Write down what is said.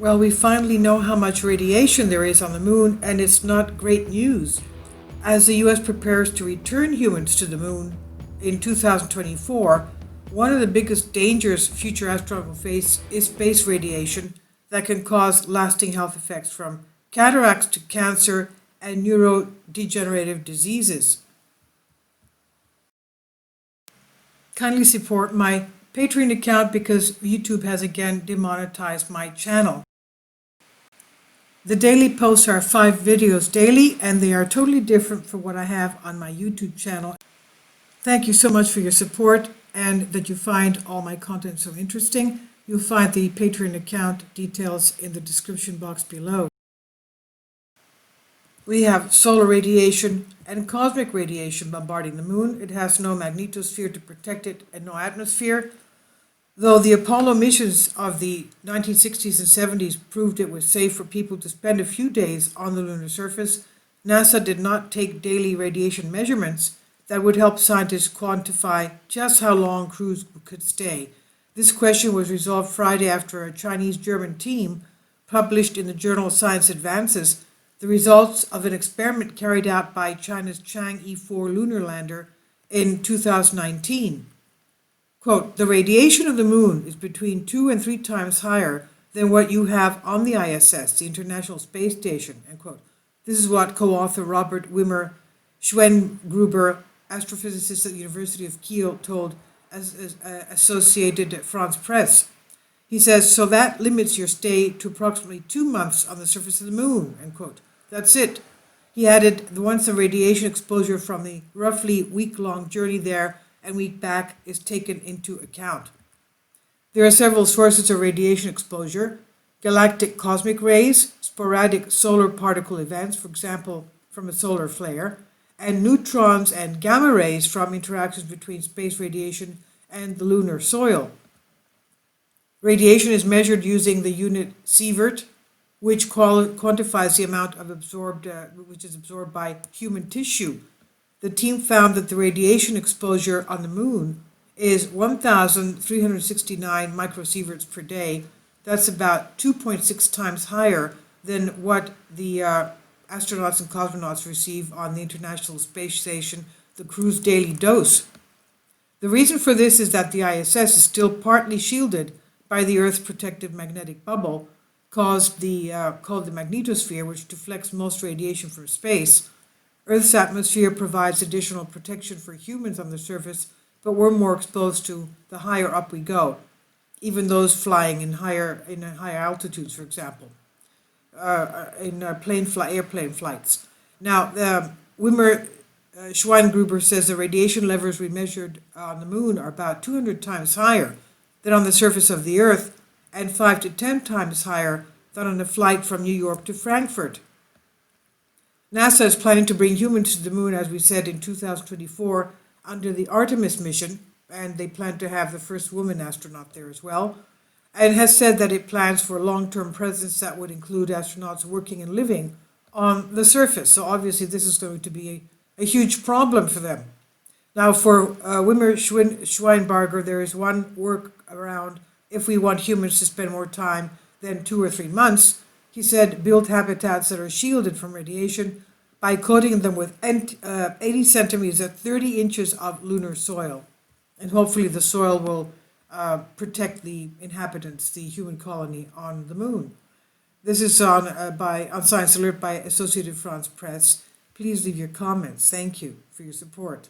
Well, we finally know how much radiation there is on the moon, and it's not great news. As the US prepares to return humans to the moon in 2024, one of the biggest dangers future astronauts will face is space radiation that can cause lasting health effects from cataracts to cancer and neurodegenerative diseases. Kindly support my Patreon account because YouTube has again demonetized my channel. The daily posts are 5 videos daily, and they are totally different from what I have on my YouTube channel. Thank you so much for your support and that you find all my content so interesting. You'll find the Patreon account details in the description box below. We have solar radiation and cosmic radiation bombarding the moon. It has no magnetosphere to protect it and no atmosphere. Though the Apollo missions of the 1960s and 70s proved it was safe for people to spend a few days on the lunar surface, NASA did not take daily radiation measurements that would help scientists quantify just how long crews could stay. This question was resolved Friday after a Chinese-German team published in the journal Science Advances the results of an experiment carried out by China's Chang'e 4 lunar lander in 2019. Quote, the radiation of the moon is between 2 and 3 times higher than what you have on the ISS, the International Space Station, end quote. This is what co-author Robert Wimmer Schwengruber, astrophysicist at the University of Kiel, told Associated France Press. He says, so that limits your stay to approximately 2 months on the surface of the moon, end quote. That's it. He added, once the radiation exposure from the roughly week-long journey there and week back is taken into account. There are several sources of radiation exposure: galactic cosmic rays, sporadic solar particle events, for example, from a solar flare, and neutrons and gamma rays from interactions between space radiation and the lunar soil. Radiation is measured using the unit sievert, which quantifies the amount of which is absorbed by human tissue. The team found that the radiation exposure on the moon is 1,369 microsieverts per day. That's about 2.6 times higher than what the astronauts and cosmonauts receive on the International Space Station, the crew's daily dose. The reason for this is that the ISS is still partly shielded by the Earth's protective magnetic bubble, called the magnetosphere, which deflects most radiation from space. Earth's atmosphere provides additional protection for humans on the surface, but we're more exposed to the higher up we go, even those flying in higher altitudes, for example, in airplane flights. Now, Wimmer Schweingruber says the radiation levels we measured on the moon are about 200 times higher than on the surface of the Earth, and 5 to 10 times higher than on a flight from New York to Frankfurt. NASA is planning to bring humans to the moon, as we said, in 2024 under the Artemis mission, and they plan to have the first woman astronaut there as well, and has said that it plans for a long-term presence that would include astronauts working and living on the surface. So obviously this is going to be a huge problem for them. Now for Wimmer Schweinbarger, there is one workaround if we want humans to spend more time than 2 or 3 months. He said build habitats that are shielded from radiation by coating them with 80 centimeters at 30 inches of lunar soil. And hopefully the soil will protect the inhabitants, the human colony on the moon. This is on Science Alert by Associated France Press. Please leave your comments. Thank you for your support.